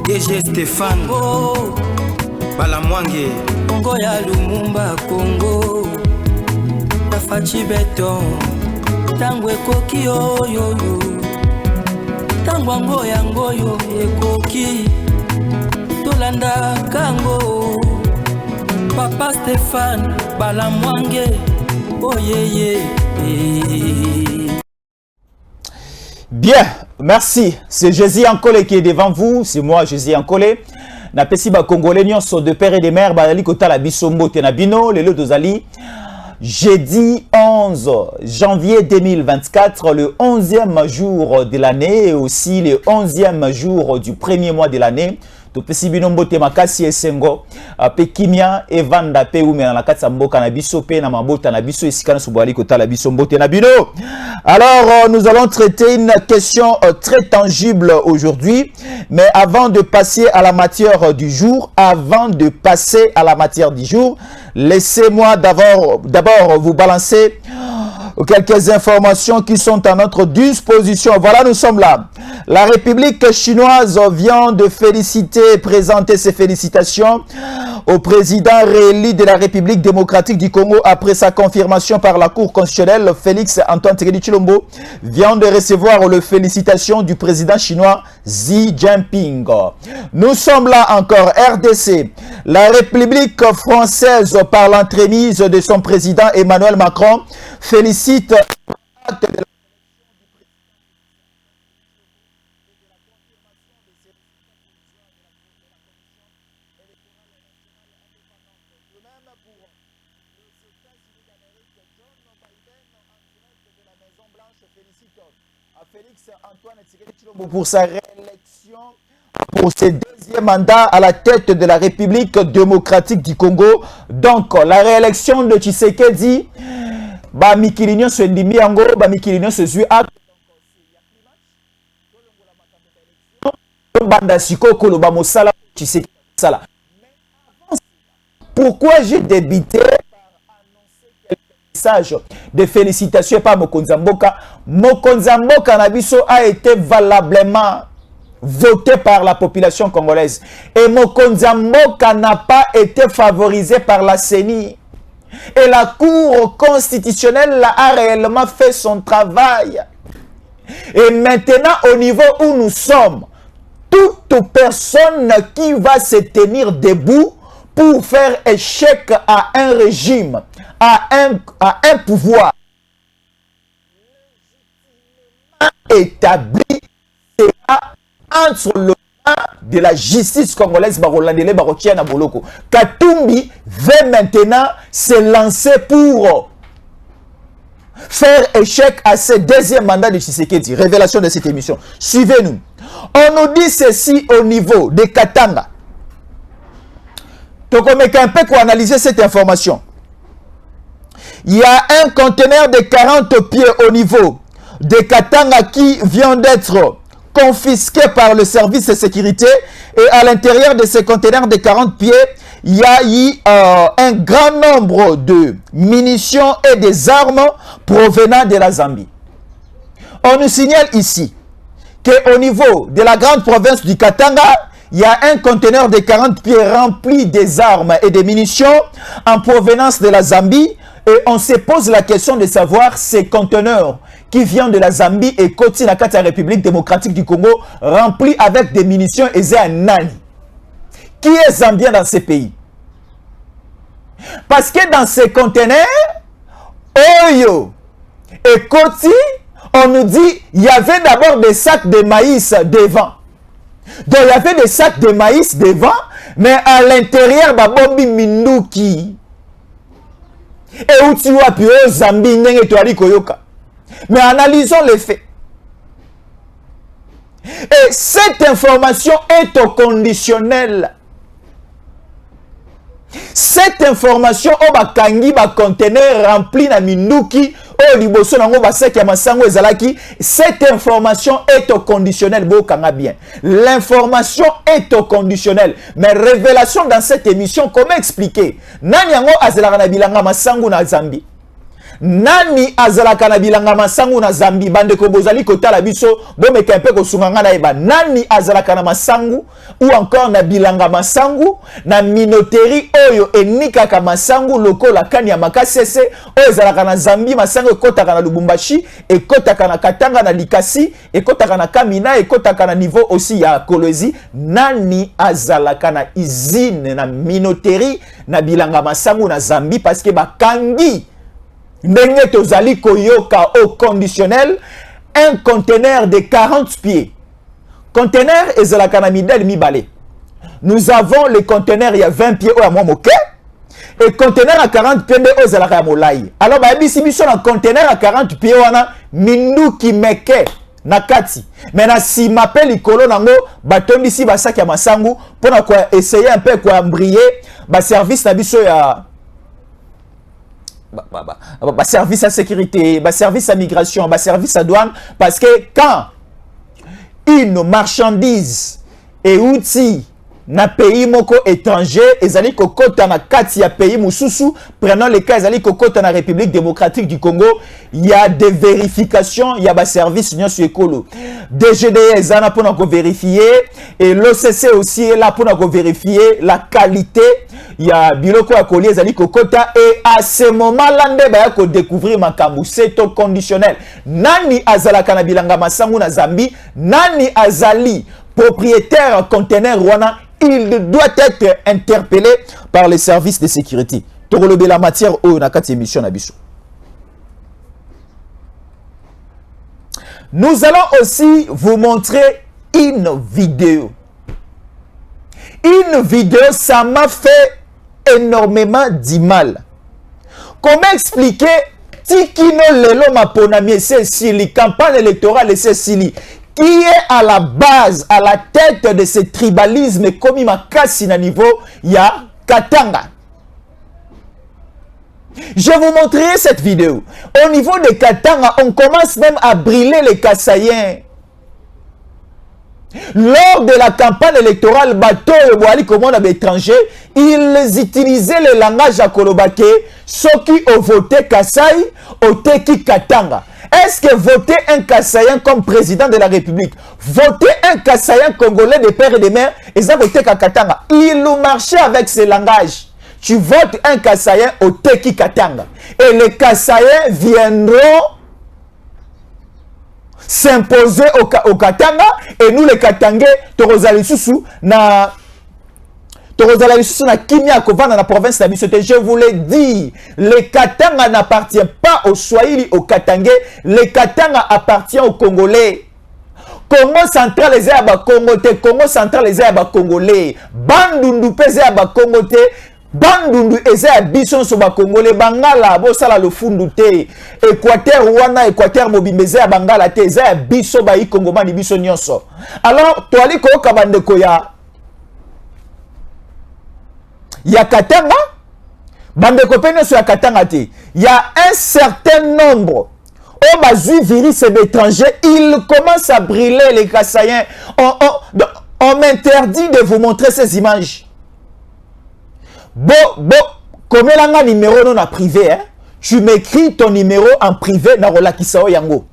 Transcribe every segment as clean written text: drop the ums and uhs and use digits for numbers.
DG Stéphane Balamwange Congo ya Lumumba Congo Tafachi Beton Tango ekoki oyo Tango ango yango yo ekoki Tolanda kango Papa Stéphane Balamwange Oh yeah. Bien, merci. C'est Jésus Ankole qui est devant vous. C'est moi, Jésus Ankole. Na pesi ba Congolais nyonso de père et de mère ba ali kota la bisombo tenabino lelo dozali. Jeudi 11 janvier 2024, le 11e jour de l'année et aussi le 11e jour du premier mois de l'année. Topesi binombo te makasi esengo pe kimia evanda pe umena na kati mboka na biso pe na mabota na biso esikana sobali kota la biso mbote na bino. Alors nous allons traiter une question très tangible aujourd'hui, mais avant de passer à la matière du jour, laissez-moi d'abord vous balancer quelques informations qui sont à notre disposition. Voilà, nous sommes là. La République chinoise vient de présenter ses félicitations au président réélu de la République démocratique du Congo après sa confirmation par la Cour constitutionnelle. Félix Antoine Tshisekedi Tshilombo vient de recevoir les félicitations du président chinois Xi Jinping. Nous sommes là encore. RDC, la République française par l'entremise de son président Emmanuel Macron félicite l'acte de la Félix Antoine Tshisekedi Tshilombo pour sa réélection pour ses deuxième mandat à la tête de la République démocratique du Congo. Donc la réélection de Tshisekedi ba mikilinyo se ndimi yango ba mikilinyo se zui ak banda sikoko lo ba mosala Tshisekedi sala. Pourquoi j'ai débuté de félicitations par Mokonzi Mboka. Mokonzi Mboka Nabiso a été valablement voté par la population congolaise. Et Mokonzi Mboka n'a pas été favorisé par la CENI. Et la Cour constitutionnelle a réellement fait son travail. Et maintenant, au niveau où nous sommes, toute personne qui va se tenir debout pour faire échec à un régime, à un pouvoir établi, entre le de la justice congolaise, Katumbi veut maintenant se lancer pour faire échec à ce deuxième mandat de Tshisekedi. Révélation de cette émission. Suivez-nous. On nous dit ceci au niveau de Katanga. Donc on met un peu pour analyser cette information. Il y a un conteneur de 40 pieds au niveau de Katanga qui vient d'être confisqué par le service de sécurité, et à l'intérieur de ce conteneur de 40 pieds, il y a eu un grand nombre de munitions et des armes provenant de la Zambie. On nous signale ici qu'au niveau de la grande province du Katanga, il y a un conteneur de 40 pieds rempli des armes et des munitions en provenance de la Zambie. Et on se pose la question de savoir ces conteneurs qui viennent de la Zambie et Koti na kati ya République démocratique du Congo remplis avec des munitions et un nani. Qui est zambien dans ces pays? Parce que dans ces conteneurs, Oyo et Koti, on nous dit il y avait d'abord des sacs de maïs devant. Donc il y avait des sacs de maïs devant, mais à l'intérieur, Babombi Minduki. Et où tu vois, puis Zambie, Nenge Toari Koyoka. Mais analysons les faits. Et cette information est au conditionnel. Cette information, au bakangi, ba conteneur rempli na Minduki, au liboso nango basaki ya masango ezalaki, cette information est au conditionnel. Bokanga bien. L'information est au conditionnel. Mais révélation dans cette émission, comment expliquer? Nani yango azelaka na bilanga masango na Zambie. nani azalaka na bilanga masangu na Zambie bande ko bozali kotala biso bomeka mpe kosunganga na eba nani azalaka na masangu ou encore na bilanga masangu na minoterie oyo enikaka masangu lokola kani ya makasese oyo ezalaka na Zambie masangu ekotaka na Lubumbashi ekotaka na Katanga na Likasi ekotaka na Kamina ekotaka na niveau aussi ya Kolwezi nani azalaka na usine na minoterie na bilanga masangu na Zambie parce que bakangi ndenge tozali koyoka au conditionnel un conteneur de 40 pieds. Conteneur ezalaka na midèle mibale. Nous avons le conteneur il y a 20 pieds ou à moi moké et conteneur à 40 pieds mais ezalaka ya molai. Alors ba bisi biso na conteneur à 40 pieds wana mindu ki meke na kati. Mais na si m'appelle likolo nango batondisi ba sac ya masangu pona quoi essayer un peu quoi embrayer ba service na biso ya service à sécurité, service à migration, service à douane, parce que quand une marchandise et outil na pays moko étranger, ezali kokota na kati ya pays mususu, prenons le cas ezali kokota na République démocratique du Congo, il y a des vérifications, il y a ba service nyoso ekolo. DGDE ezana pona ko vérifier et l'OCC aussi est là pour vérifier la qualité. Il y a biloko ya kolia ezali kokota et à ce moment là nde ba ko découvrir makambu c'est au conditionnel. Nani azalaka na bilanga masangu na Zambie, nani azali propriétaire conteneur wana, il doit être interpellé par les services de sécurité. Torolobe la matière oyo na kati émission na biso. Nous allons aussi vous montrer une vidéo. Une vidéo, ça m'a fait énormément du mal. Comment expliquer Tikino Lelo Maponami Sili, campagne électorale Sili, qui est à la base, à la tête de ce tribalisme comme il m'a cassé à niveau, il y a Katanga. Je vous montrerai cette vidéo. Au niveau de Katanga, on commence même à brûler les Kassaïens. Lors de la campagne électorale, bateau et Boali, comme on a étranger, ils utilisaient le langage à Kolobake, ceux qui ont voté Kassai, ont voté Katanga. Est-ce que voter un Kassaïen comme président de la République, voter un Kassaïen congolais de père et de mère, ils ont voté Katanga. Ils ont marché avec ce langage. Tu votes un Kassaïen au Teki Katanga. Et les Kassaïens viendront s'imposer au Katanga. Et nous les Katangais, Torozali Susu, na Kimia Kovan dans la province de Bisote. Je vous l'ai dit, le Katanga n'appartient pas aux Swahili, aux Katangais. Le Katanga appartient aux Congolais. Congo central les Zéaba Congoté, Congo central les Zéaba Congolais. Bandundu pese Zéaba Congoté. Bandundu eza bison so ba Congolais bangala bo sala le fundu te Équateur wana Équateur mobimeze ya bangala te eza biso ba yi Congo mani biso nyonso. Alors toali ko kabande ko ya Katanga bande ko pene so ya Katanga te. Il y a un certain nombre au bazu virus étranger, ils commencent à brûler les Kassaïens. On m'interdit de vous montrer ces images. Comme l'anga numéro non à privé, hein? Tu m'écris ton numéro en privé na rola kisao yango.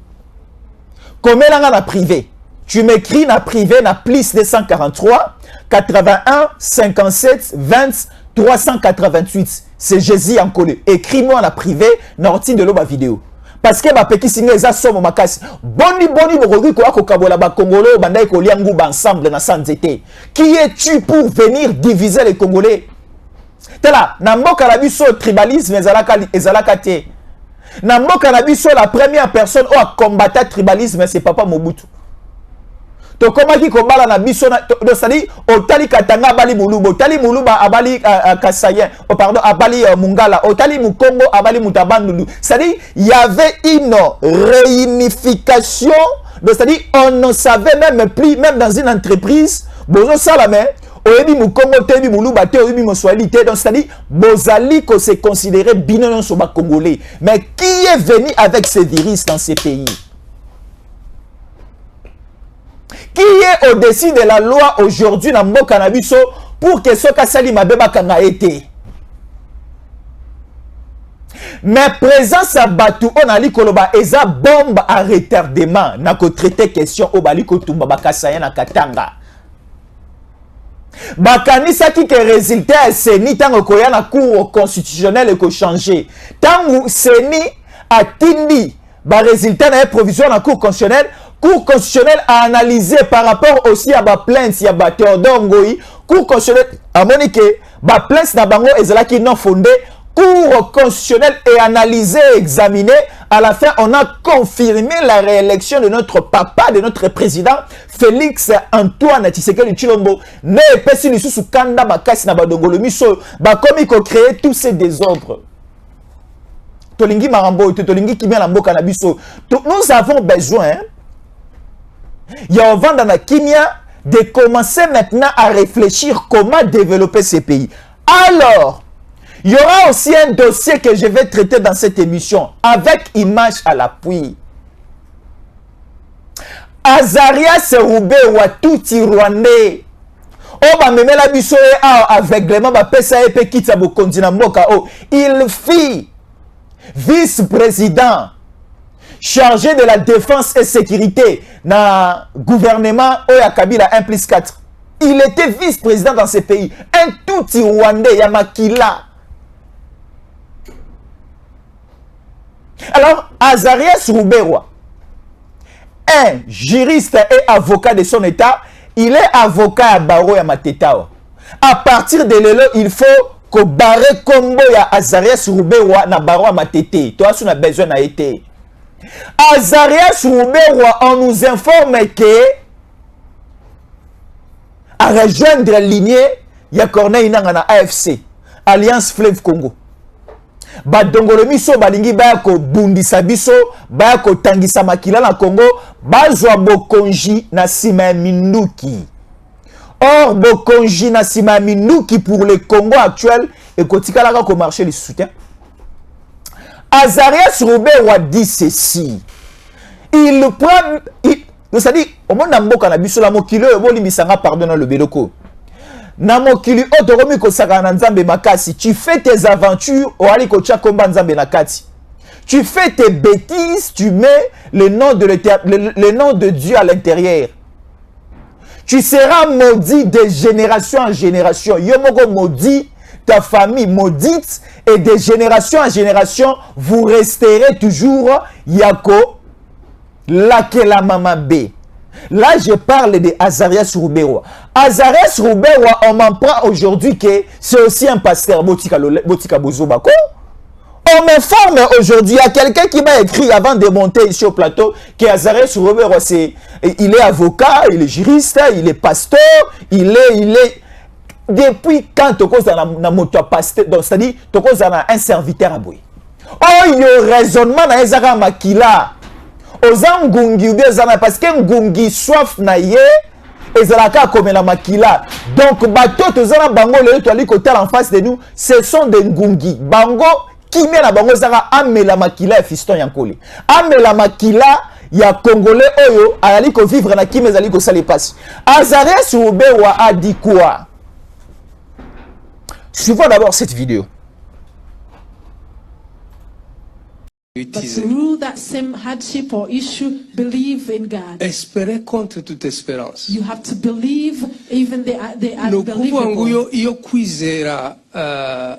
Comme l'anga na privé, tu m'écris na privé na plus 243 81 57 20 388. C'est Jésus en collé. Écris-moi na privé na routine de l'oba vidéo. Parce que ma petit signe eza somo makasi. Boni borogi ko akokabola ba Congolais bandai ko liangu ba ensemble na sanzete. Qui es-tu pour venir diviser les Congolais? Tela, na mboka na biso tribalisme ezalaka te. Na mboka na biso la première personne qui a combattu le tribalisme c'est Papa Mobutu. To komaki kobala na biso na do sali otali Katanga abali Muluba, otali Muluba abali Kassaïen, pardon abali Mungala, otali Mukongo abali Mutabandulu. C'est-à-dire il y avait une réunification, c'est-à-dire on ne savait même plus, même dans une entreprise, bozo salame oyebi Mukongo te, oyebi Muluba te, oyebi Moswali te. Donc c'est-à-dire bozali ko se considérer binonon so ba Congolais. Mais qui est venu avec ces virus dans ces pays? Qui est au-dessus de la loi aujourd'hui dans Mboka na biso pour que ce Kassali Mabeba Kanga été? Mais présence à Batu, on a dit koloba eza bombe à retardement. Na ko traiter question au bali ko tumba bakasaya na katanga. Bakanisa ki ke résultat seni tango koya na cour constitutionnel et ko changer. Tango seni atindi ba résultat na provisoire na cour constitutionnel. Cour constitutionnel a analysé par rapport aussi à ba plainte ya ba Théodore Ngoyi. Cour constitutionnel a moniqué ba plainte na bango ezala ki non fondé. Cour constitutionnel est analysé, examiné. À la fin, on a confirmé la réélection de notre papa, de notre président, Félix Antoine Tshisekedi Tshilombo. Ne pesi lisusu kanda makasi na badongolo miso, ba komi ko créer tous ces désordres. Tolingi marambo, tolingi kimia na mboka na biso. Nous avons besoin, ya vanda na kimia, de commencer maintenant à réfléchir comment développer ces pays. Alors, il y aura aussi un dossier que je vais traiter dans cette émission avec image à l'appui. Azarias Roubewa touti Rwandais. Oh ba memela biso aveuglement ba pesa epe kitsa bokonzi na mboka oh. Il fit vice-président chargé de la défense et sécurité na gouvernement Oya Kabila 1+4. Il était vice-président dans ces pays. Un touti Rwandais Yamakila. Alors, Azarias Roubewa, un juriste et avocat de son état, il est avocat à Baro ya Matetao. À partir de l'élo, il faut que barre combo ya Azarias Roubewa na Baro ya Matete. Toi, on a besoin na été. Azarias Roubewa, on nous informe que à rejoindre la lignée, il y a Corneille Nanga na AFC, Alliance Fleuve Congo. Badongolo miso balingi baya ko bundisa biso baya ko tangisa makila na Congo bazwa bokonji na sima minduki. Or bokonji na sima minduki pour le Congo actuel et kotikala ka ko marché le soutien. Azarias Roubewa dit ceci. Il prend c'est-à-dire au monde mboka na biso la mokilo e bolimbisanga pardon le beloko. Namokili otoromi ko sakana nzambe makasi. Tu fais tes aventures au ali ko chakomba nzambe nakati. Tu fais tes bêtises, tu mets le nom de Dieu à l'intérieur. Tu seras maudit de génération en génération. Yomoko maudit, ta famille maudite et de génération en génération vous resterez toujours yako lakela mama B. Là, je parle de Azarias Roubewa. Azarias Roubewa, on m'en prend aujourd'hui que c'est aussi un pasteur Botika Bozobako. On m'informe aujourd'hui, il y a quelqu'un qui m'a écrit avant de monter ici au plateau que Azarias Roubewa, il est avocat, il est juriste, il est pasteur, il est... Depuis quand tu causes dans la moto pasteur, c'est-à-dire tu causes dans un serviteur à bouy. Oh, il y a raisonnement dans les Arabes Makila. Oza ngungi ou bien zana parce que ngungi soif na ye ezalaka comme la makila. Donc bato tozana bango le to ali côté en face de nous, ce sont des ngungi. Bango qui met la bango zara amela makila et fiston yankoli. Amela makila ya congolais oyo ali ko vivre na kimi ezali ko sali passe. Azarias Roubewa a dit quoi? Suivons d'abord cette vidéo. But through that same hardship or issue, believe in God. Espérer contre toute espérance. You have to believe even the unbelievable. Iyo kwizera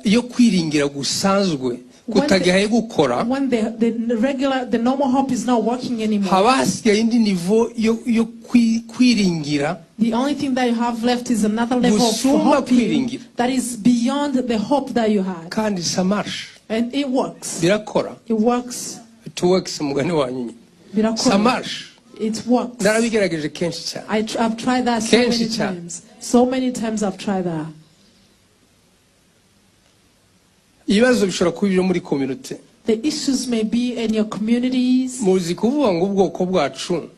iyo kwiringira gusanzwe kutagiye gukora. When the normal hope is not working anymore. Habasiye indi niveau yo kwiringira. The only thing that you have left is another level of hope that is beyond the hope that you had. Kandi ça marche. And it works. Birakora. It works. It works mugani wanyu. Birakora. Ça marche. It works. Narabigerageje kenshi cyane. I've tried that so many times. So many times I've tried that. Ibibazo bishobora kuba ibyo muri community. The issues may be in your communities. Muzi kuvuga ngo ubwoko bwacu.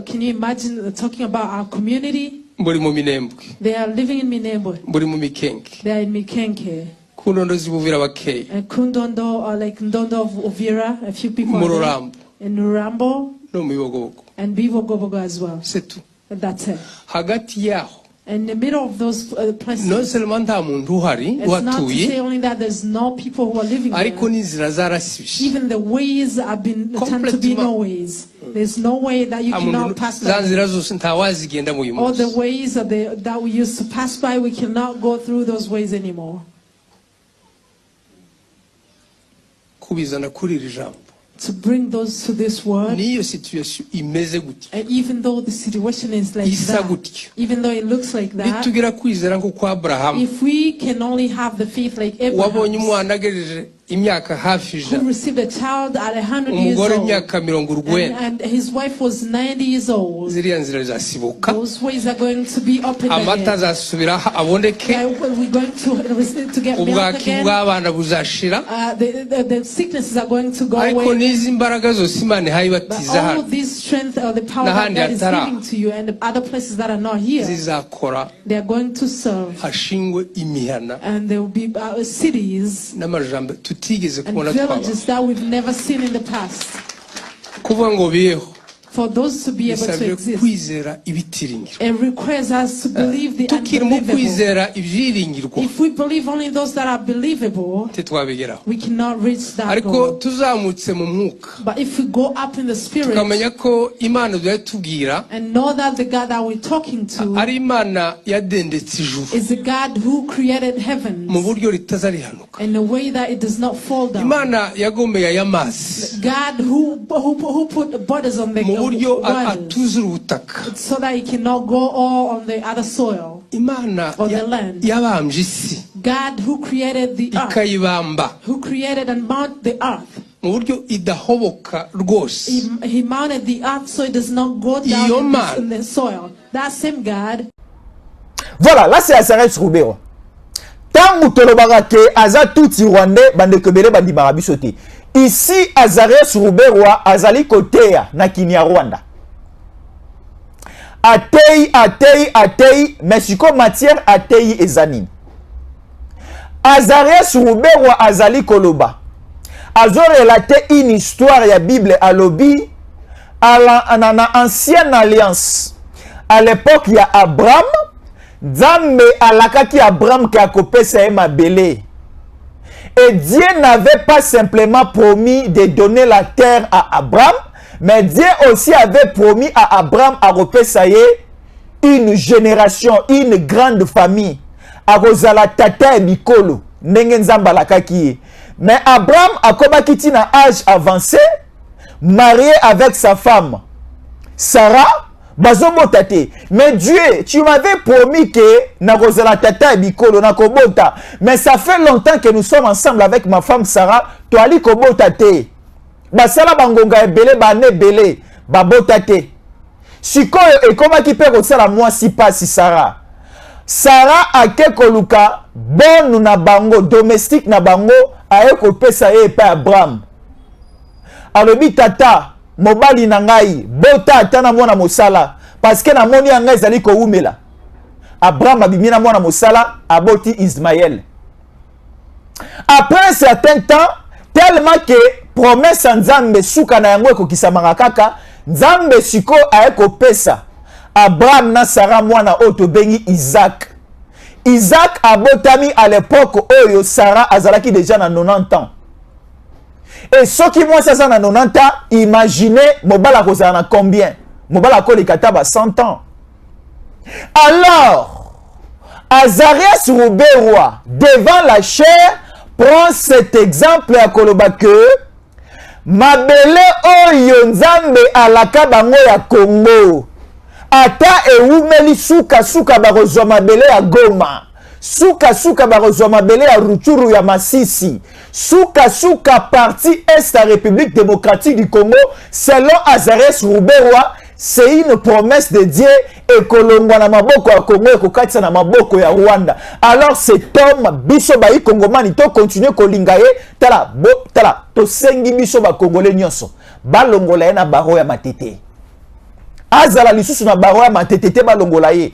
Can you imagine talking about our community? Buri mu Minembwe. They are living in Minembwe. Buri mu Mikenke. They are in Mikenke. Kundondo zibuvira bakeye. Kundondo or like Ndondo of Uvira, a few people Mururambo. In Rurambo. No mu Bibogobogo. And Bibogobogo as well. C'est tout. That's it. Hagati yaho. In the middle of those places. non seulement nta muntu uhari It's not to uhatuye say only that there's no people who are living ariko there. n'inzira zarasibye Even the ways have been turned to be no ways. There's no way that you cannot pass za by. nzira zose ntawazigendamo uyu All the munsi ways that we used to pass by, we cannot go through those ways anymore. kubizana kuri iri jambo To bring those to this word, n'iyo situation imeze gutya and even though the situation is like isa that, gutyo even though it looks like that, nitugira kwizera nko kwa Aburahamu if we can only have the faith like wabonye Abraham, umwana agejeje imyaka hafi who ijana received a child at 100 years umugore old, imyaka 90 and his wife was 90 years old, ziriya nzira zasibuka those ways are going to be opened amata again. azasubira aboneke We're going to get milk ubwaki again. bw'abana buzashira The sicknesses are going to go ariko away. n'izi mbaraga zose Imana But ihayibatiza all hano of this strength or the power N'ahandi that is hatari giving to you and the other places that are not here, zizakora they are going to serve. hashingwe imihana And there will be cities n'amajambo tutigeze and kubona twaba villages that we've never seen in the past. kuvuga ngo biyeho For those to be able to bisabye exist, kwizera ibitiringiro it requires us to believe the tukiri mu unbelievable. kwizera ibyiringirwa If we believe only those that are believable, ntitwabigeraho we cannot reach that ariko goal. tuzamutse mu mwuka But if we go up in the spirit tukamenya ko imana tubwira and know that the God that we're talking to ari imana yadendetse ijuru is the God who created heaven mu buryo ritazarihanuka in a way that it does not fall down. imana yagomeye aya mazi God who put borders on the mu buryo waters atuzura ubutaka so that it cannot go all on the other soil. imana On the land. yabambye isi God who created the earth, ikayibamba who created and mounted the earth. mu buryo idahoboka rwose He mounted the earth so it does not go Iyo down man. in the soil. That same God. Voilà, là c'est Azarias Roubero. Tant que tolobaka ke aza touti rwandais bandeko bele bandimaka biso te. Ici Azarias Roubero azali koteya na kinia Rwanda. Atei, mais siko matière atei ezanine. Azarias Roubero azali koloba. Azo relater une histoire ya Bible à lobi à l'ancienne alliance. À l'époque il y a Abraham, Nzambe alakaki Abraham qui a copé sa mabele. Et Dieu n'avait pas simplement promis de donner la terre à Abraham, mais Dieu aussi avait promis à Abraham à repésayer une génération, une grande famille. A Rosala Tata et Bikolo, Nengenzamba Lakaki. Mais Abraham a combattu à âge avancé, marié avec sa femme Sarah, Bazomotate. Mais Dieu, tu m'avais promis que na Rosala Tata et Bikolo na Kobota. Mais ça fait longtemps que nous sommes ensemble avec ma femme Sarah. Toi ali Kobotate. Basala bangonga ebele bane bele babotate. Sikoyo et comment qui peut resala moi si pas si Sarah. Sarah a kekoluka bon na bango domestique na bango aye ko pesa ye pa Abraham. Alobi tata mobali na ngai bota atana mwana mosala parce que na moni ngai zali ko umela. Abraham abimi na mwana mosala aboti Ismaël. Après un certain temps tellement que promesse Nzambe suka na yango ekokisamaka kaka Nzambe siko aye ko pesa Abraham na Sarah mwana oto bengi Isaac. Isaac abotami à l'époque oyo Sarah azalaki déjà na 90 ans. Et ce qui moi ça na 90 ans, imaginez mobala kozala na combien? Mobala ko lekataba 100 ans. Alors Azarias Roubero devant la chair prend cet exemple à koloba que mabele oyo Nzambe alaka bango ya Congo ata eumeli suka barozwa mabele ya Goma suka barozwa mabele ya Rutshuru ya Masisi suka partie est la République démocratique du Congo selon Azarias Roubero c'est une promesse de Dieu et kolongwa na maboko ya Congo et kokatisa na maboko ya Rwanda. Alors cet homme biso ba Congomani to continuer kolinga ye tala to sengi biso ba Congolais nyonso balongola ye na baro ya matete. Azala lisusu na baro ya matete te balongola ye.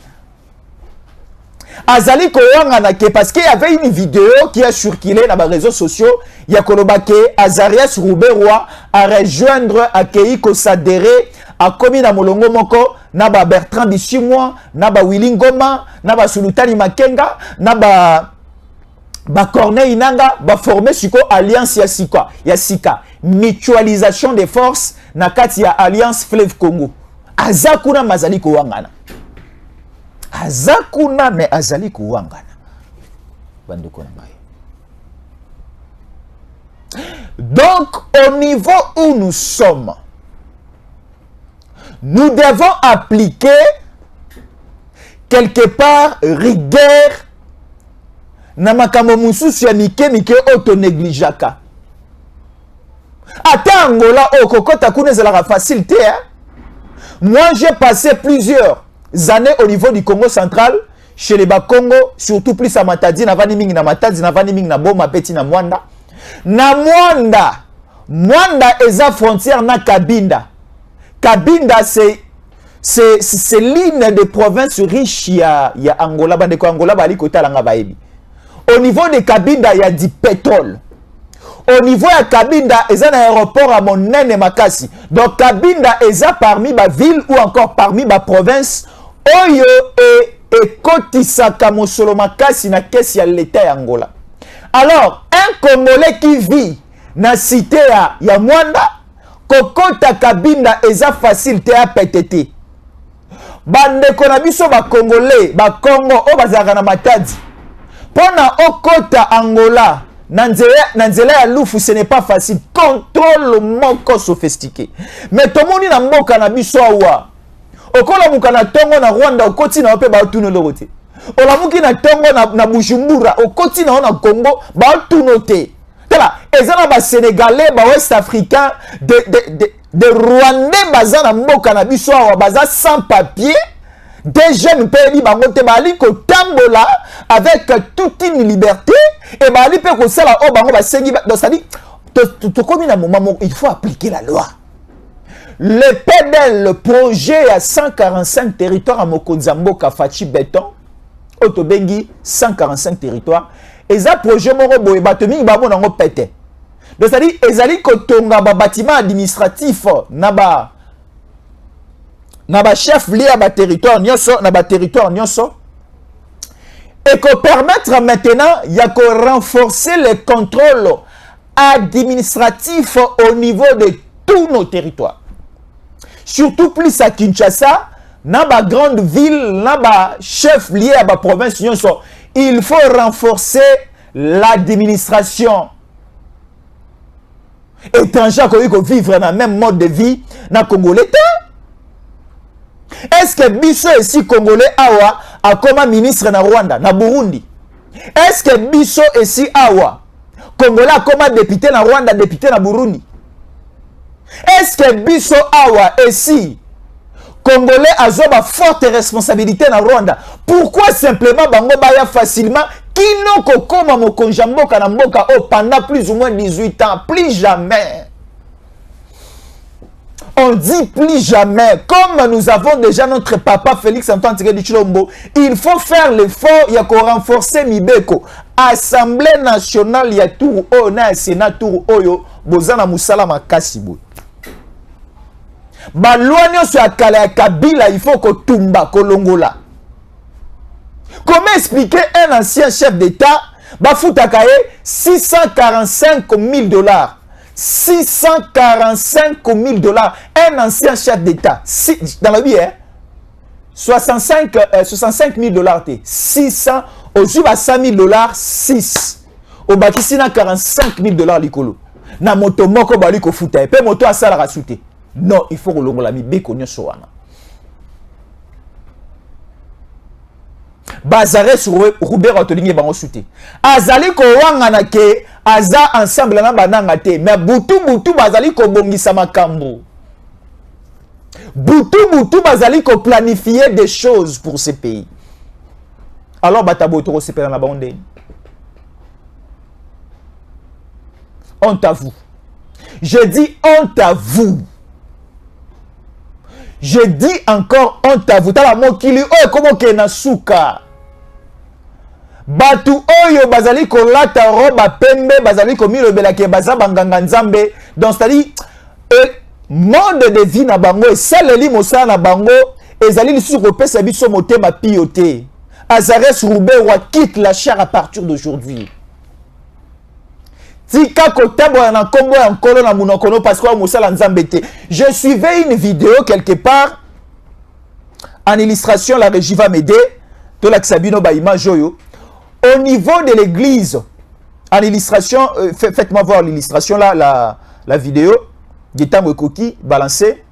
Azali koyanga na ke parce qu'il y avait une vidéo qui a circulé dans les réseaux sociaux. Il y a kolobake Azarias Roubero à rejoindre à Keiko s'adhérer akomi na molongo moko na ba Bertrand Bichimwa, na ba Willy Ngoma, na ba Sulutani Makenga, na ba Corneille Nanga, ba former siko alliance ya sika, mutualisation des forces na kati ya alliance Fleuve Congo. Azakuna mazali ko wangana. Azakuna me azali ko wangana. Bandeko na ngai. Donc, au niveau où nous sommes, nous devons appliquer quelque part rigueur na makambo mususu ya mike auto négligaka. Ata Angola okokota kuna ezalaka facilité, hein? Moi j'ai passé plusieurs années au niveau du Congo central, chez les Bakongo, surtout plus à Matadi, na vani mingi na Matadi, na vani mingi na Boma Peti na Mwanda. Na Mwanda eza frontière na Kabinda. Kabinda c'est l'une des provinces riches ya Angola. Bandeko Angola bali kota langa baebi. Au niveau de Kabinda, il y a du pétrole. Au niveau de Kabinda, il y a un aéroport à Monene Makasi. Donc Kabinda est parmi les villes ou encore parmi les provinces. Oyo et Kotisaka Mosolo Makasi na kesi ya l'État Angola. Alors, un Congolais qui vit dans la cité ya Mwanda, Kokota Kabinda eza facilité à PTT. Bande konabiso ba Congolais, ba Congo, o bazaka na Matadi. Pona okota Angola, nanzela ya lufu, ce n'est pas facile. Contrôle moko sophistiqué. Mais tomoni na mboka na biso awa. Okola muka na tongo na Rwanda, okoti na ope ba tuno lokote. Olamuki na tongo na Bujumbura, okoti na ona Congo, ba tuno te. Tala, ezana ba Sénégalais, ba Ouest Africain, de Rwandais baza na mboka na biso awa, baza sans papier. Des jeunes pays bangote bali ko tambola avec toute une liberté et bali pe ko sala o bango ba sengi donc ça dit to comme na moment il faut appliquer la loi. Le PDL, le projet à 145 territoires à Mokonzamboka Fachi Béton Otobengi 145 territoires et ça projet moko boye batomi babo nango pété. Donc ça dit ezali ko tonga ba bâtiment administratif na ba chef lié à ba territoire nyonso na ba territoire nyonso et qu'on permettre maintenant il y a qu'on renforcer les contrôles administratifs au niveau de tous nos territoires, surtout plus à Kinshasa na ba grande ville na ba chef lié à ba province nyonso. Il faut renforcer l'administration étrangère qu'on vivre dans le même mode de vie na Congolais. Est-ce que Bisso ici Congolais awa a comme ministre na Rwanda, na Burundi? Est-ce que Bisso ici awa Congolais a comme député na Rwanda, député na Burundi? Est-ce que Bisso awa ici Congolais a une forte responsabilité na Rwanda? Pourquoi simplement bango baya facilement kino kokoma mokonjamboka na mboka pendant plus ou moins 18 ans? Plus jamais. On dit plus jamais, comme nous avons déjà notre papa Félix Antoine Tshisekedi Tshilombo, il faut faire l'effort, il y a qu'on renforcer Mibeko. Assemblée nationale, il y a tout au na Sénat tout oyo, bozana musala makasibo. Balwanyo sur akala Kabila, il faut que tumba kolongola. Comment expliquer un ancien chef d'État, bafutakaye 645 000 $. 645 000 $. Un ancien chef d'État. Dans la vie, hein? 65 000 $. 600. Au à 5 000 $, 6. Au bakisi na 45 000 $ likolo. Na moto moko bali ko futa. Pe moto asala rasute. Non, il faut que l'on la mi beko nyonso wana. Bazare sur Robert Otolingi bango soute. Azali ko wangana ke aza ensemble na bananga te, mais butu bazali ko bongisa makambo. Butu bazali ko planifier des choses pour ce pays. Alors batabo to sepela na bande. Honte à vous. Je dis honte à vous. Je dis encore honte à vous. Tala mokili oyo komo ke na suka. Batu oyo bazali ko lata roba pembe bazali ko milobela ke baza banganga nzambe. Donc c'est-à-dire monde de vie na bango et saleli mosala na bango ezali lisusu kopesa biso motema piyote. Azarès Roubaix quitte la chair à partir d'aujourd'hui. Tika kotabwa na kombo ya nkolo na munokono parce que mosala nzambe te. Je suivais une vidéo quelque part en illustration, la régie va m'aider. To la Sabino ba image oyo. Au niveau de l'église, en illustration, faites-moi voir l'illustration là, la vidéo. Gitango Koki balancé.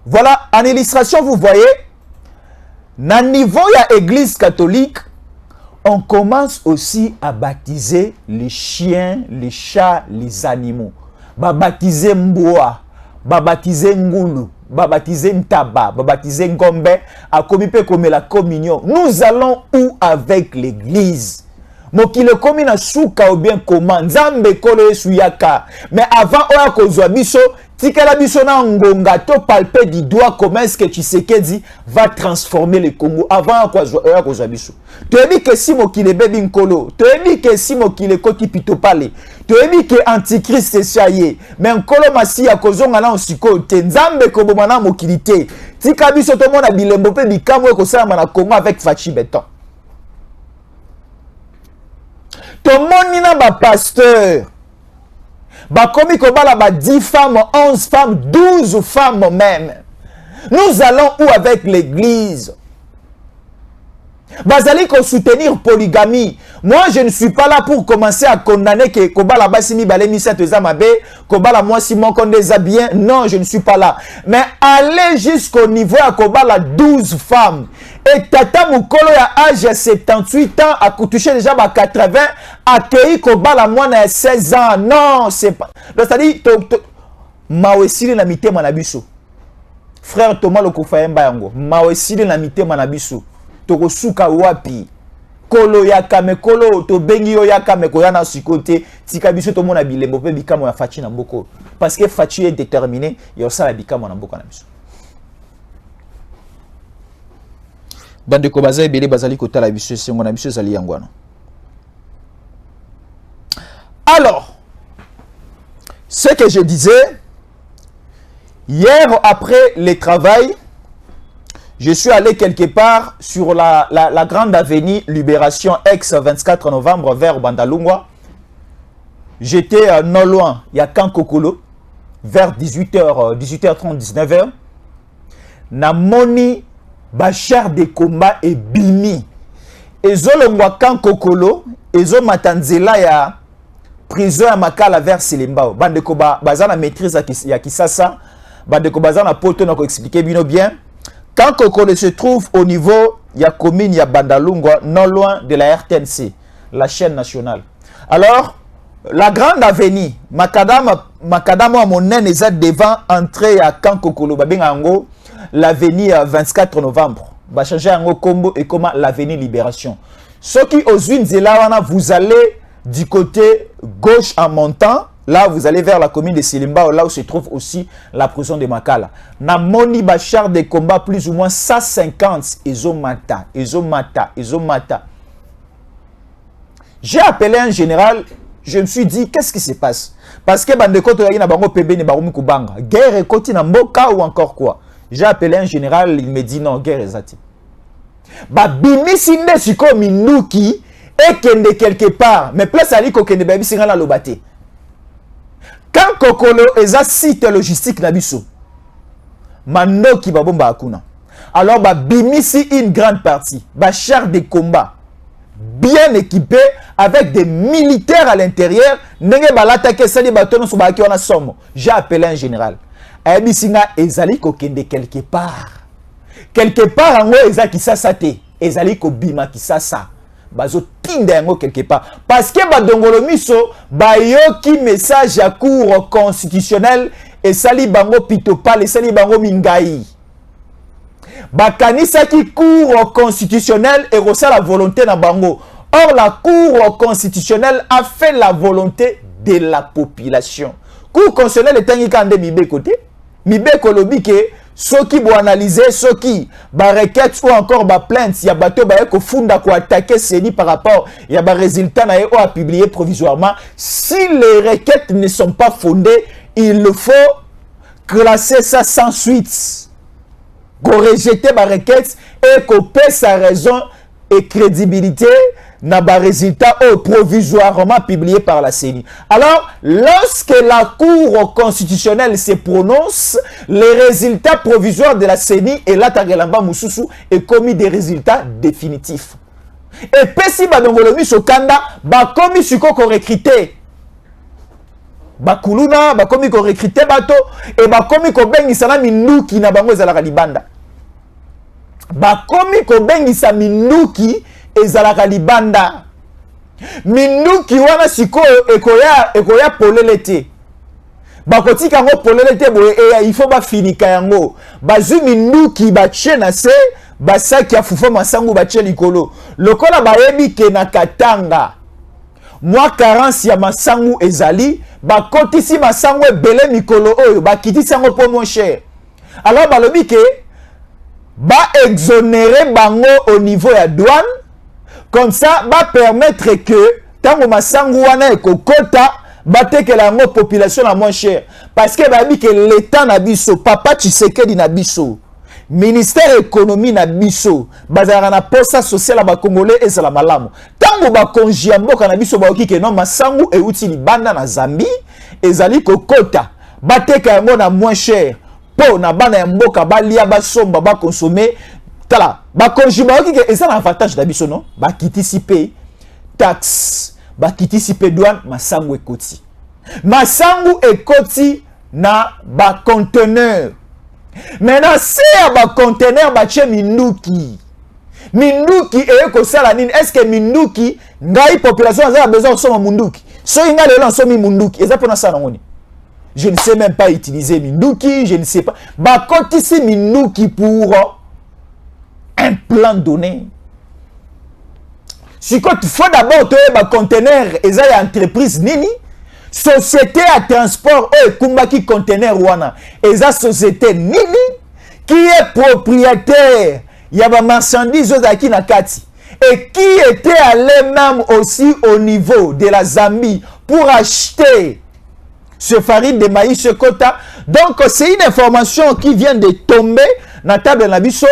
Voilà, en illustration, vous voyez, na niveau ya église catholique, on commence aussi à baptiser les chiens, les chats, les animaux. Ba baptiser mboa, ba baptiser ngulu, ba baptiser ntaba, ba baptiser ngombe, a komipe comme la communion. Nous allons où avec l'église? Mokile komi na souka ou bien comment nzambe kolo esuyaka. Mais avant oya kozwa biso, tikala biso na ngonga to palper du doigt comment est-ce que Tshisekedi va transformer le Congo avant oya kozwa biso. Toyebi que si mokile bebi nkolo, toyebi que si mokile koti pitopale, toyebi que antichrist esaye, mais nkolo masi akozonga na osiko te nzambe koboma na mokilité. Tika biso to mona bilembo pe bikamwe kosala na Congo avec Fachi Beton. Tomoni na ba pasteur ba komi kobala ba 10 femmes, 11 femmes, 12 femmes même. Nous allons où avec l'église? Bazali ko soutenir polygamie. Moi je ne suis pas là pour commencer à condamner que kobala basimi balemi sateza mabe, kobala moi Simon Kondeza bien. Non, je ne suis pas là. Mais allez jusqu'au niveau à kobala 12 femmes. Et tata mukolo ya âge à 78 ans a touché déjà ba 80 accueilli kobala moi na 16 ans. Non, c'est pas. C'est-à-dire mawesili na mitema na biso. Frère Thomas Lokofayemba yango. Mawesili na mitema na biso. Tokosuka wapi kolo yaka me kolo to bengi yo yaka me ko yana sikote tika biso to mona bilembo pe bikamo ya Fachi na mboko parce que Fachi est déterminé yo sala bikamo na mboko na biso bande ko baza ebele bazali ko tala biso sengo na biso zali yangwana. Alors ce que je disais hier après le travail, je suis allé quelque part sur la grande avenue Libération ex 24 novembre vers Bandalungwa. J'étais non loin, il y a Kankokolo, vers 18h30, 19h. Namoni Bachar de combat et Bimi. Ezolongwa Kankokolo, Ezo Matanzela ya prison à Makala vers Selimbao. Bandeko bazana maîtrise ya Kisasa. Bandeko bazana poto na ko expliquer bien. Quand Kokolo se trouve au niveau, il y a commune, il y a Bandalungwa, non loin de la RTNC, la chaîne nationale. Alors, la grande avenue, Makadama Monen est devant entrée à Kankokolo, Babingango, l'avenue 24 novembre. Va changer en combo et comment l'avenue Libération. Ceux qui aux unes vous allez du côté gauche en montant. Là, vous allez vers la commune de Selimbao, là où se trouve aussi la prison de Makala. Na moni bachar de combat plus ou moins 150 Ezomata. J'ai appelé un général, je me suis dit, qu'est-ce qui se passe? Parce que Bandeko Toyagi na bango PB ne baroumi kubanga. Guerre et koti na mboka ou encore quoi? J'ai appelé un général, il me dit non, guerre est zati. Ba bimisi nde siko minuki et kende quelque part. Mais place ali ko kende babi singa la lobate. Quand Kokolo est un site logistique nabiso, mano ki babomba akuna. Alors ba bimisi une grande partie, ba char de combat bien équipé avec des militaires à l'intérieur, nenge balata sali batono so ba ki wana somo. J'ai appelé un général. Abisinga ezali ko kende quelque part. Quelque part ngo ezaki sasa te, ezali ko bima ki sasa. Bazo tindengo quelque part parce que badongolo miso bayoki message ya cour constitutionnel et sali bango pitopale sali bango mingai bakanisa ki cour constitutionnel et reçoit la volonté na bango. Or la cour constitutionnelle a fait la volonté de la population. Cour constitutionnelle est un kande mibe côté mibe kolobi ke ceux qui vont analyser, ceux qui ba requête ou encore ba plainte, il y a bateau ba ko funda ko attaquer CENI par rapport il y a ba résultat na a publié provisoirement. Si les requêtes ne sont pas fondées, il faut classer ça sans suite, qu'on rejeter ma requête et qu'on paie sa raison et crédibilité n'a pas résultat provisoirement publié par la CENI. Alors, lorsque la Cour constitutionnelle se prononce, les résultats provisoires de la CENI et l'Atagelamba Moussousou est commis des résultats définitifs. Et puis si badongolomi sokanda, ba commis suko ko recruter. Ba kuluna, ba commis ko recruter bato et ba commis ko bengisana minuki na bango ezalaka libanda. Ba commis ko bengisa minuki ezalaka libanda. Minuki wana siko ekoya polele te. Bakotika yango polele te boye il faut ba finika yango. Bazu minuki ba chena se basaki ya fufa masangu bache likolo. Lokola bayebi ke na Katanga. Moi carence ya masangu ezali, bakotisi masangu ebele mikolo oyo, bakitisi yango po mon cher. Alors balobi ke ba exonérer bango au niveau ya douane. Comme ça, va permettre que, tant que masangu wana ekokota, batekela yango population la moins chère. Parce que babi que l'État na biso, papa Tshisekedi na biso, ministère économie na biso, bazara na posa sociale ba congolais et la malamu. Tant que ba konjia mboka na biso ba oki ke non masangu e uti libanda na Zambie, ezali kokota, bateka yango na moins cher. Po na bana ya mboka ba lia ba somba ba consommer. Tala, ba konjima oki ke eza na avantage na biso non? Ba kitisipe taxe, ba kitisipe douane, masangu ekoti. Masangu ekoti na ba conteneur. Maintenant, si ba conteneur ba tche minuki. Minuki eko sala nini? Est-ce que minuki ngai population a besoin de soma munduki? So inga le lan somi munduki, eza pona sa ngoni. Je ne sais même pas utiliser minuki, je ne sais pas. Ba kotisi minuki pour un plan donné. Si il faut d'abord un conteneur et ça entreprise nini, société à transport kumbaki conteneur wana et ça société nini qui est propriétaire il y a des marchandises qui na kati et qui était allé même aussi au niveau de la Zambie pour acheter ce farine de maïs ce quota. Donc c'est une information qui vient de tomber dans la table de biso.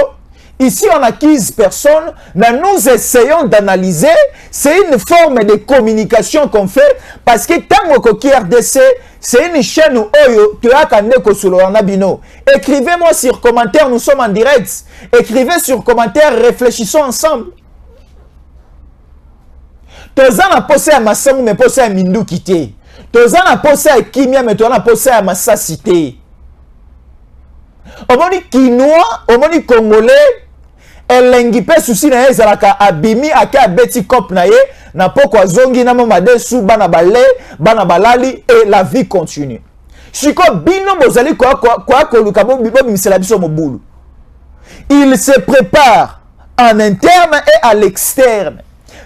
Ici, on a 15 personnes, mais nous essayons d'analyser. C'est une forme de communication qu'on fait parce que tant que RDC, c'est une chaîne où tu as Nabino. Écrivez-moi sur commentaire, nous sommes en direct. Écrivez sur commentaire, réfléchissons ensemble. Tozan a posé à Massangou, mais posé à Mindou Kité. Tozan a posé à Kimia, mais Tozan a posé à Massa Cité. Au moni Kinois, au moni Congolais, elengi pe souci na ezalaka abimi aka beti cop na ye na poko zongi na mama desu bana bale bana balali et la vie continue. Siko bino bozali kwa koluka bo bimisela biso mobulu. Il se prépare en interne et à l'externe.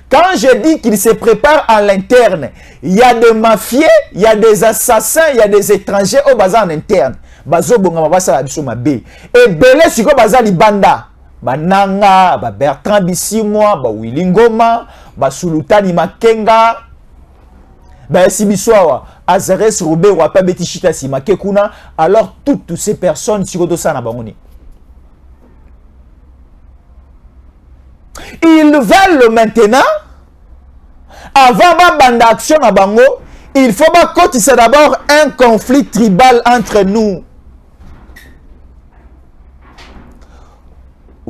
Quand je dis qu'il se prépare à l'interne, il y a des mafieux, il y a des assassins, il y a des étrangers au bazar en interne. Bazo bonga mabasa la biso mabe. Et belé siko bazali banda. Bananga, ba Bertrand Bisimwa, ba Willy Ngoma, ba Sulutani Makenga, ba Sibiswawa, Azares Roube, Wapa Betishita Simakekuna. Alors toutes ces personnes si ça na bangoni. Ils veulent maintenant, avant ma bande d'action à Bango, il faut que c'est d'abord un conflit tribal entre nous.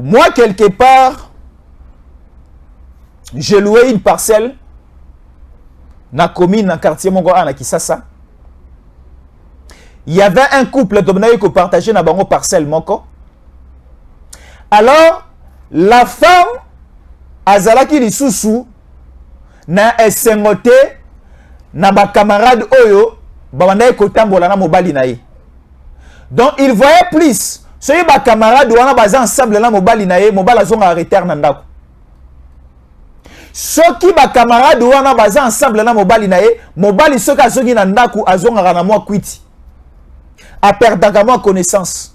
Moi, quelque part, j'ai loué une parcelle dans la commune, dans le quartier Mongoa, à Kisasa. Il y avait un couple qui partageait dans la parcelle Moko. Alors, la femme, Azalaki Lissousou, na esengote, na ba camarade Oyo, babanaye kotambola na mobali na ye. Donc, il voyait plus. Soyez ba camarade wana baza ensemble na mobali na ye, mobali azonga arrêter na ndako. Soki ba camarade wana baza ensemble na mobali na ye, mobali soki azongi na ndako azonga na mwa kwiti. A perdaka mwa connaissance.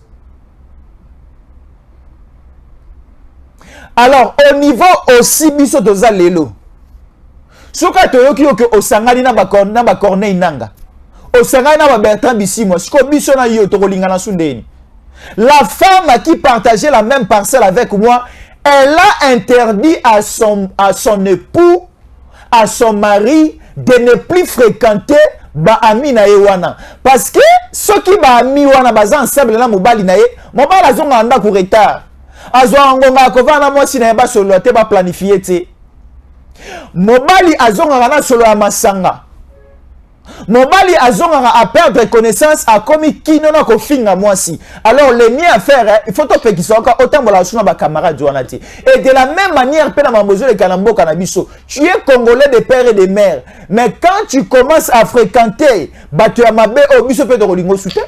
Alors, au niveau aussi biso toza lelo. Soka toyoki oke osangani na ba corneille nanga. osanga na Bertrand Bisimwa siko biso na yo tokolingana sundeni. La femme qui partageait la même parcelle avec moi, elle a interdit à son époux, à son mari, de ne plus fréquenter Baami na Ewana. Parce que ceux qui Baami wana baza ensemble na mobali na ye, mobali azonga anda ku retard. Azwa ngonga kovana mwasi na ba solo te ba planifier te. Mobali azonga na solo ya masanga. Mobali azonga à perdre connaissance à comme kino na ko finga mwasi. Alors les miens à faire, il faut que qu'ils soient autant la suna ba camarade joanati. Et de la même manière pe na mambozo le kalambo kanabiso. Tu es congolais de père et de mère, mais quand tu commences à fréquenter batu ya mabe o biso pe to kolingo soute.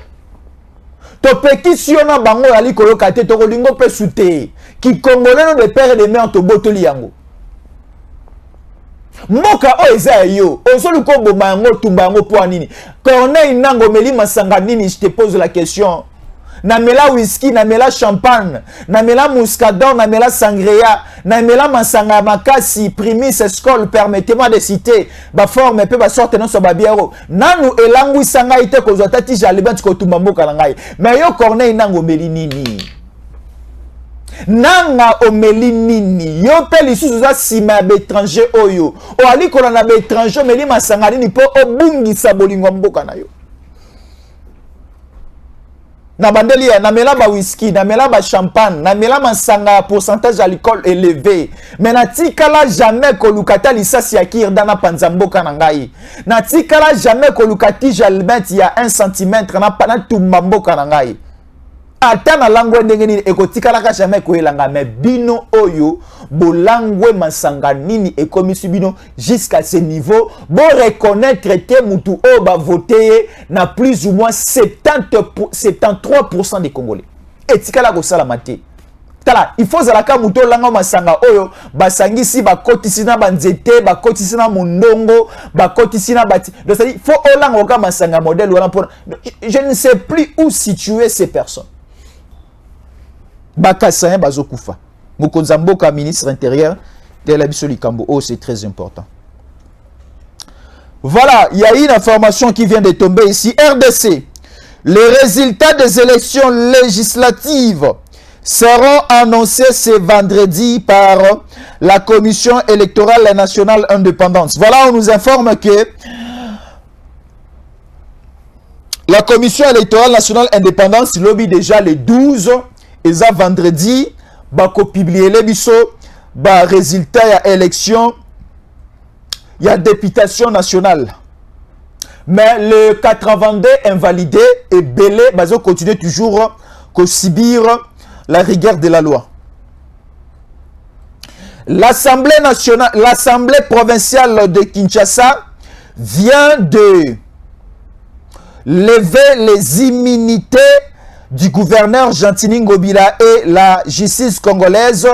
To peki siona bango ali kolokate to kolingo pe soute. Qui congolais de père et de mère to botoli yango. Moka o eza yo osolu ko boma yango tumba yango po nini Corneille Nango Meli Masanga nini, je te pose la question. Na mela whisky, na mela champagne, na mela muscador, na mela sangria, na mela masanga makasi, primis, escole, permettez-moi de citer ba forme pe ba sorte non so ba biero nanu elangu sanga ite ko zota ti jalibant ko tumba mboka na ngai. Mais yo Corneille Nango Meli nini nanga omeli nini yo pe lisusu za sima étranger oyo o ali ko na étranger meli masanga nini po obungisa bolingo mboka na yo na bandeli na mela ba whisky na mela ba champagne na mela masanga pourcentage d'alcool élevé mais na tikala jamais ko lukata lisasi ya kirda na panza mboka na ngai na tikala jamais ko lukati jalbet ya 1 cm na pana tumba mboka na ngai. Ata na langwe ndenge nini ekotikalaka jamais koelanga mais bino oyo bolangwe masanga nini ekomisi bino jusqu'à ce niveau bo reconnaître te mutu o ba voter na plus ou moins 73% des Congolais. Etikala ko sala mate. Tala, il faut zalaka mutu langa masanga oyo basangisi bakotisi na banzete bakotisi na mondongo bakotisi na bati. Donc c'est-à-dire faut olanga ka masanga modèle wana pour je ne sais plus où situer ces personnes. Bakasayen bazokufa. Mokonzamboka ministre intérieur de la Bissoli-Kambo. Oh, c'est très important. Voilà, il y a une information qui vient de tomber ici. RDC. Les résultats des élections législatives seront annoncés ce vendredi par la Commission électorale nationale indépendante. Voilà, on nous informe que la Commission électorale nationale indépendante lobby déjà le 12 et ça vendredi bako publier les biso ba résultat ya élection ya députation nationale mais le 82 invalidé et belé bazo continuer toujours que subir la rigueur de la loi. L'Assemblée nationale, l'Assemblée provinciale de Kinshasa vient de lever les immunités du gouverneur Gentini Ngobila et la justice congolaise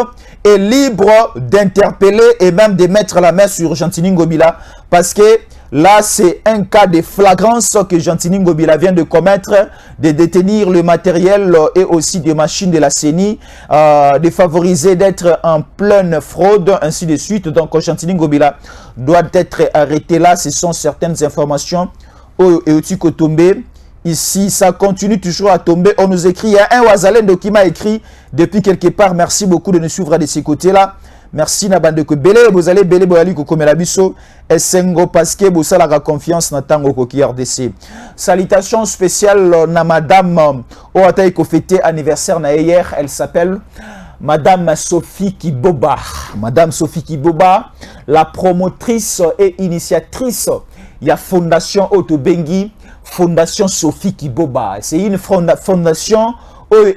est libre d'interpeller et même de mettre la main sur Gentini Ngobila parce que là c'est un cas de flagrance que Gentini Ngobila vient de commettre, de détenir le matériel et aussi des machines de la CENI, de favoriser d'être en pleine fraude, ainsi de suite. Donc Gentini Ngobila doit être arrêté là, ce sont certaines informations et aussi tombé. Ici, ça continue toujours à tomber. On nous écrit, il y a un Ouazalendo qui m'a écrit depuis quelque part. Merci beaucoup de nous suivre de ces côtés-là. Merci Nabande que Belé, vous allez Belé Boyali Kokomelabiso et Sengo parce que vous avez la confiance dans Tango Koki RDC. Salutations spéciales na madame Oataï ko fêté anniversaire na hier, elle s'appelle Madame Sophie Kiboba. Madame Sophie Kiboba, la promotrice et initiatrice il y a Fondation Otobengi, Fondation Sophie Kiboba. C'est une fondation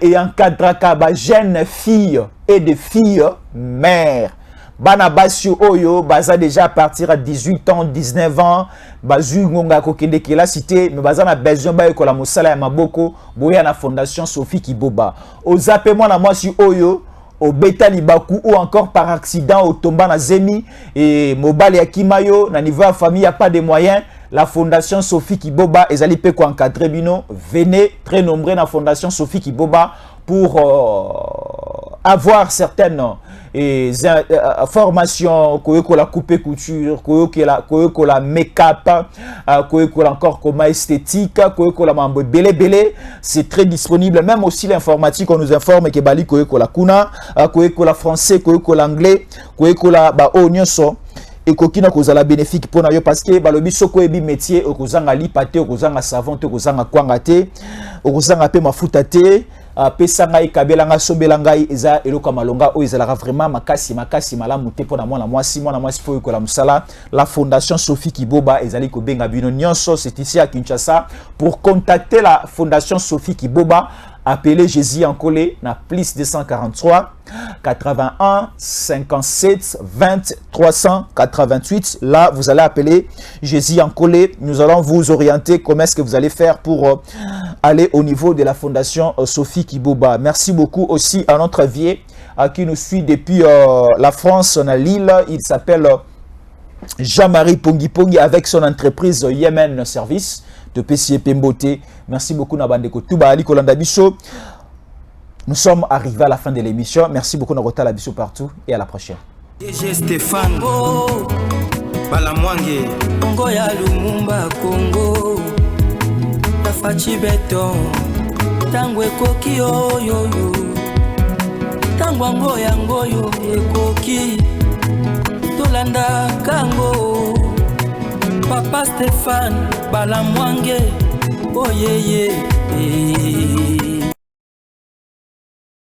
et encadraka ba jeunes filles et des filles mères. Bana basi oyo baza déjà à partir à 18 ans, 19 ans, bazu ngonga kokende ke la cité, mais baza na besoin ba ekola mosala ya maboko, boya na Fondation Sophie Kiboba. Ozape moi na mwasi oyo au beta libaku ou encore par accident au tomba na zemi et mobile ya kimayo na niveau ya famille y a pas de moyens. La Fondation Sophie Kiboba ezali pe ko encadrer bino, venez très nombreux na Fondation Sophie Kiboba pour avoir certaines et formation koyekola coupe couture koyekola make-up koyekola encore comme esthétique koyekola mambo belé c'est très disponible. Même aussi l'informatique, on nous informe que bali koyekola kuna koyekola français koyekola anglais koyekola ba onyoso et kokina kozala bénéfique pour yo parce que balobi soko ebi métier okozanga lipate okozanga savon te okozanga kwanga te okozanga pe mafuta te pesa ngai kabela nga sobela ngai eza eloko malonga o ezalaka vraiment makasi malamu te pona mwana mwasi po kola musala. La fondation Sophie Kiboba ezali ko benga bino nyonso, c'est ici à Kinshasa. Pour contacter la fondation Sophie Kiboba, appelez Jésus en collé na plus 243 81 57 20 388. Là, vous allez appeler Jésus en collé. Nous allons vous orienter comment est-ce que vous allez faire pour aller au niveau de la fondation Sophie Kiboba. Merci beaucoup aussi à notre vieux qui nous suit depuis la France, on a Lille. Il s'appelle Jean-Marie Pongi avec son entreprise Yemen Service de PCP Pembote. Merci beaucoup Nabandeko Touba Ali Kolanda Bicho. Nous sommes arrivés à la fin de l'émission. Merci beaucoup Nagota la Bicho partout et à la prochaine. DG Stéphane Balamwange Congo ya Lumumba Congo Tafachi Beton Tangwe Koki yo Tangwa ngoyo Koki Tolanda Kango Papa Stéphane Balamwange oh yeah